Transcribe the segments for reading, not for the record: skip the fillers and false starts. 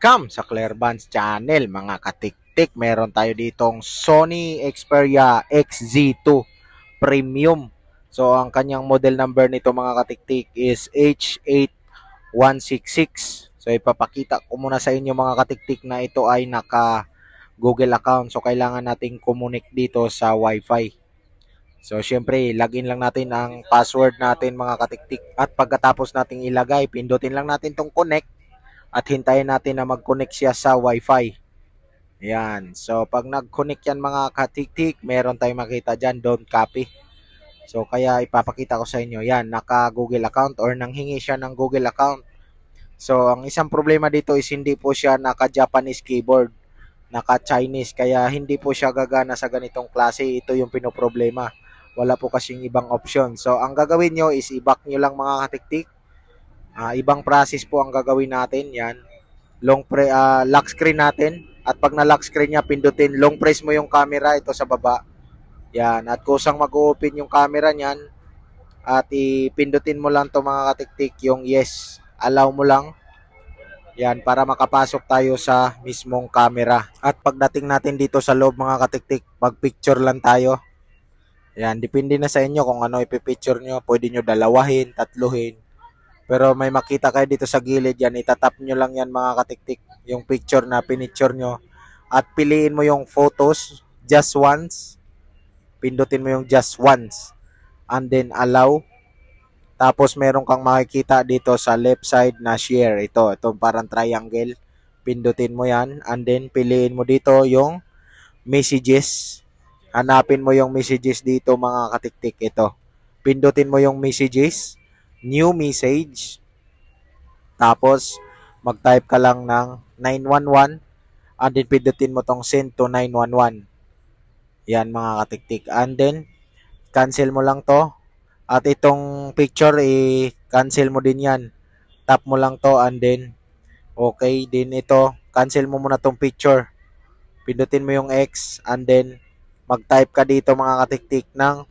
Welcome sa Clairvance Channel mga katiktik. Meron tayo ditong Sony Xperia XZ2 Premium. So ang kanyang model number nito mga katiktik is H8166. So ipapakita ko muna sa inyo mga katiktik na ito ay naka Google account. So kailangan nating connect dito sa Wi-Fi. So syempre login lang natin ang password natin mga katiktik. At pagkatapos nating ilagay, pindutin lang natin tong connect. At hintayin natin na mag-connect siya sa Wi-Fi. Yan. So, pag nag-connect yan mga katiktik, meron tayong makita dyan, don't copy. So, kaya ipapakita ko sa inyo. Yan, naka-Google account or nanghingi siya ng Google account. So, ang isang problema dito is hindi po siya naka-Japanese keyboard, naka-Chinese. Kaya hindi po siya gagana sa ganitong klase. Ito yung pinoproblema. Wala po kasing ibang option. So, ang gagawin nyo is i-back nyo lang mga katiktik. Ibang process po ang gagawin natin. Yan. Lock screen natin. At pag na-lock screen niya, pindutin. Long press mo yung camera. Ito sa baba. Yan. At kusang mag-open yung camera niyan. At ipindutin mo lang to mga katiktik. Yung yes. Allow mo lang. Yan. Para makapasok tayo sa mismong camera. At pagdating natin dito sa loob mga katiktik, mag-picture lang tayo. Yan. Depende na sa inyo kung ano ipipicture nyo. Pwede nyo dalawahin, tatluhin. Pero may makita kayo dito sa gilid yan, itatap nyo lang yan mga katiktik, yung picture na pinicture nyo. At piliin mo yung photos, just once. Pindutin mo yung just once. And then allow. Tapos meron kang makikita dito sa left side na share. Itong parang triangle. Pindutin mo yan. And then piliin mo dito yung messages. Hanapin mo yung messages dito mga katiktik. Ito. Pindutin mo yung messages. New message. Tapos, mag-type ka lang ng 911 and then pindutin mo tong send to 911. Yan mga katiktik. And then, cancel mo lang to. At itong picture, cancel mo din yan. Tap mo lang to and then, okay, din ito. Cancel mo muna tong picture. Pindutin mo yung X and then, mag-type ka dito mga katiktik ng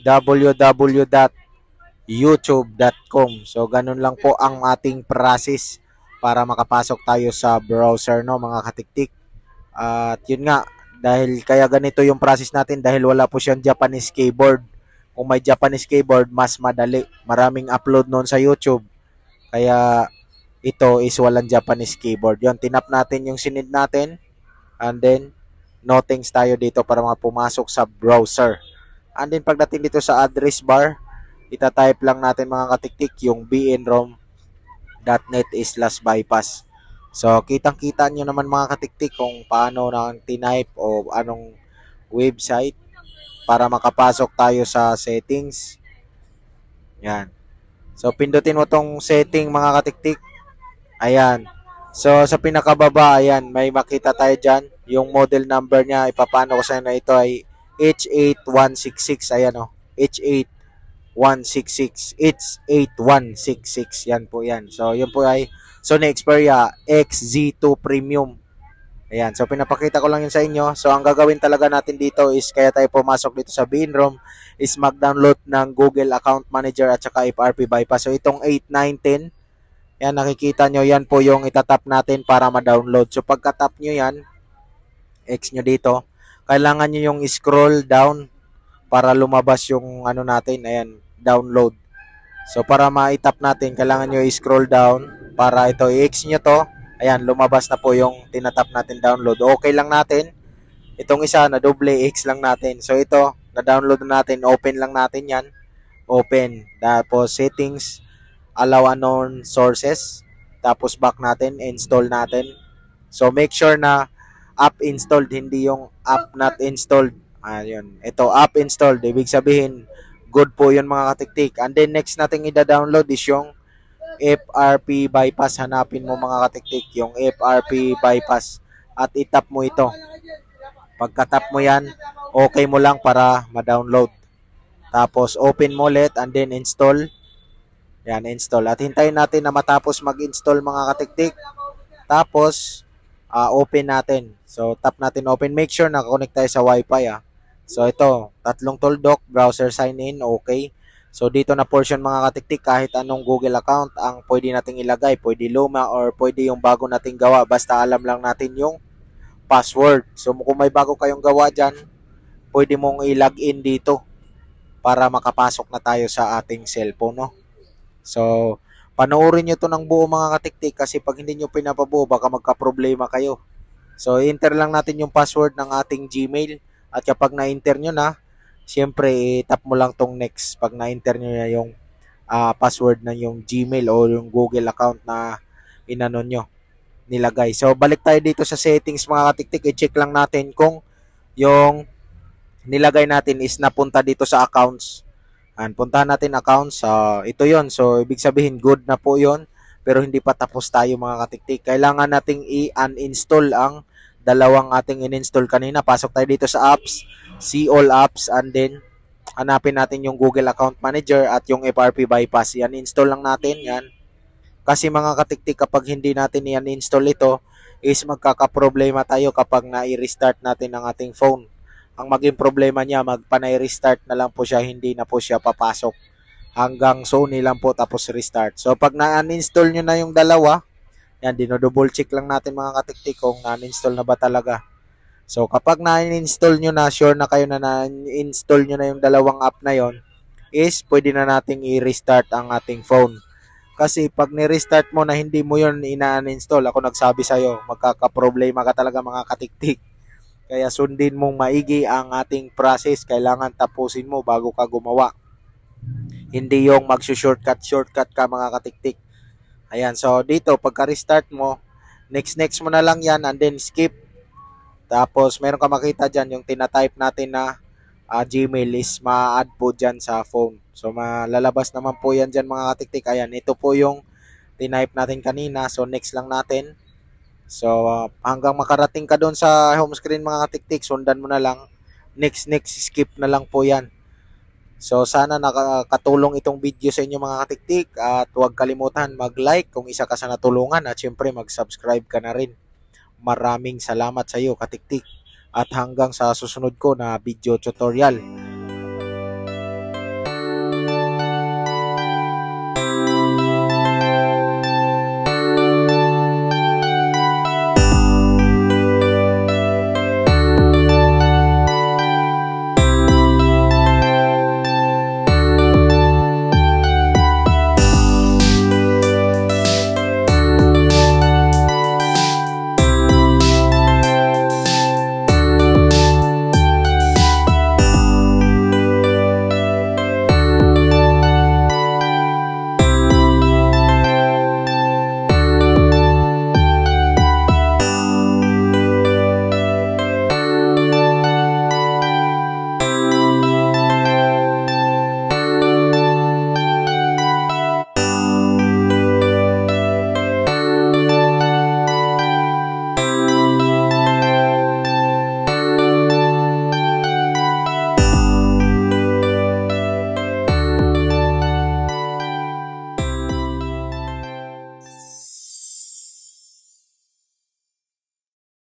www.youtube.com. So, ganun lang po ang ating process para makapasok tayo sa browser, no, mga katiktik. At yun nga, dahil kaya ganito yung process natin dahil wala po siyang Japanese keyboard. Kung may Japanese keyboard, mas madali. Maraming upload noon sa YouTube. Kaya ito is walang Japanese keyboard. Yun, tinap natin yung sinid natin. And then, nothings tayo dito para pumasok sa browser. And then, pagdating dito sa address bar, itatype lang natin mga katiktik yung bnrom.net/bypass. So, kitang-kita nyo naman mga katiktik kung paano na tinype o anong website para makapasok tayo sa settings. Yan. So, pindutin mo tong setting mga katiktik. Ayan. So, sa pinakababa, ayan, may makita tayo dyan. Yung model number niya, ipapano ko sa inyo, ito ay H8166. Ayan o. H8166. It's 8166. Yan po yan. So, yun po ay Sony Xperia XZ2 Premium. Ayan. So, pinapakita ko lang yun sa inyo. So, ang gagawin talaga natin dito is kaya tayo pumasok dito sa BNROM is mag-download ng Google Account Manager at saka FRP Bypass. So, itong 8, 9, 10. Yan, nakikita nyo. Yan po yung itatap natin para ma-download. So, pagka-tap nyo yan, X nyo dito, kailangan nyo yung scroll down para lumabas yung ano natin. Ayan, download. So, para ma-tap natin, kailangan nyo i-scroll down para ito, i-X nyo to. Ayan, lumabas na po yung tinatap natin download. Okay lang natin. Itong isa, na double X lang natin. So, ito, na-download na natin. Open lang natin yan. Open. Tapos, settings, allow unknown sources. Tapos, back natin. Install natin. So, make sure na app installed, hindi yung app not installed. Ayun. Ito, app installed. Ibig sabihin, good po yun mga katiktik. And then, next natin i-download is yung FRP Bypass. Hanapin mo mga katiktik yung FRP Bypass. At itap mo ito. Pagka-tap mo yan, okay mo lang para ma-download. Tapos, open mo ulit and then install. Yan, install. At hintayin natin na matapos mag-install mga katiktik. Tapos, open natin. So, tap natin open. Make sure na connect tayo sa Wi-Fi. So, ito, tatlong tuldok, browser sign in, okay. So dito na portion mga katiktik, kahit anong Google account ang pwede nating ilagay, pwede luma or pwede yung bago nating gawa, basta alam lang natin yung password. So kung may bago kayong gawa dyan, pwede mong i-login dito para makapasok na tayo sa ating cellphone, no? So panoorin nyo to ng buo mga katiktik, kasi pag hindi nyo pinapabuo, baka magka-problema kayo. So enter lang natin yung password ng ating Gmail, at kapag na-enter nyo na, siyempre tap mo lang tong next pag na-enter nyo na yung password na yung Gmail o yung Google account na inano nyo, nilagay. So balik tayo dito sa settings mga katiktik, i-check lang natin kung yung nilagay natin is napunta dito sa accounts. Puntahan natin accounts. Ito yon. So ibig sabihin good na po yon, pero hindi pa tapos tayo mga katiktik. Kailangan nating i-uninstall ang dalawang ating in-install kanina. Pasok tayo dito sa apps, see all apps, and then hanapin natin yung Google Account Manager at yung FRP bypass. Yan, install lang natin yan. Kasi mga katiktik, kapag hindi natin yan install ito, is magkakaproblema tayo kapag na-restart natin ang ating phone. Ang maging problema niya, magpanay-restart na lang po siya, hindi na po siya papasok. Hanggang Sony lang po tapos restart. So pag na-uninstall nyo na yung dalawa, yan, dino-double check lang natin mga katiktik kung na-install na ba talaga. So kapag na-install nyo na, sure na kayo na na-install nyo na yung dalawang app na yon, is pwede na nating i-restart ang ating phone. Kasi pag ni-restart mo na hindi mo yon ina-uninstall, ako nagsabi sa'yo, magkakaproblema ka talaga mga katiktik. Kaya sundin mong maigi ang ating process. Kailangan tapusin mo bago ka gumawa. Hindi yung mag-shortcut ka mga katiktik. Ayan, so dito pagka-restart mo, next mo na lang yan and then skip. Tapos meron ka makita dyan yung tinatype natin na Gmail is ma-add po dyan sa phone. So malalabas naman po yan dyan mga katiktik. Ayan, ito po yung tinype natin kanina. So next lang natin. So hanggang makarating ka doon sa home screen mga katiktik, sundan mo na lang. Next, skip na lang po yan. So sana nakakatulong itong video sa inyo mga katiktik, at huwag kalimutan mag-like kung isa ka sa natulungan, at syempre mag-subscribe ka na rin. Maraming salamat sa iyo katiktik, at hanggang sa susunod ko na video tutorial.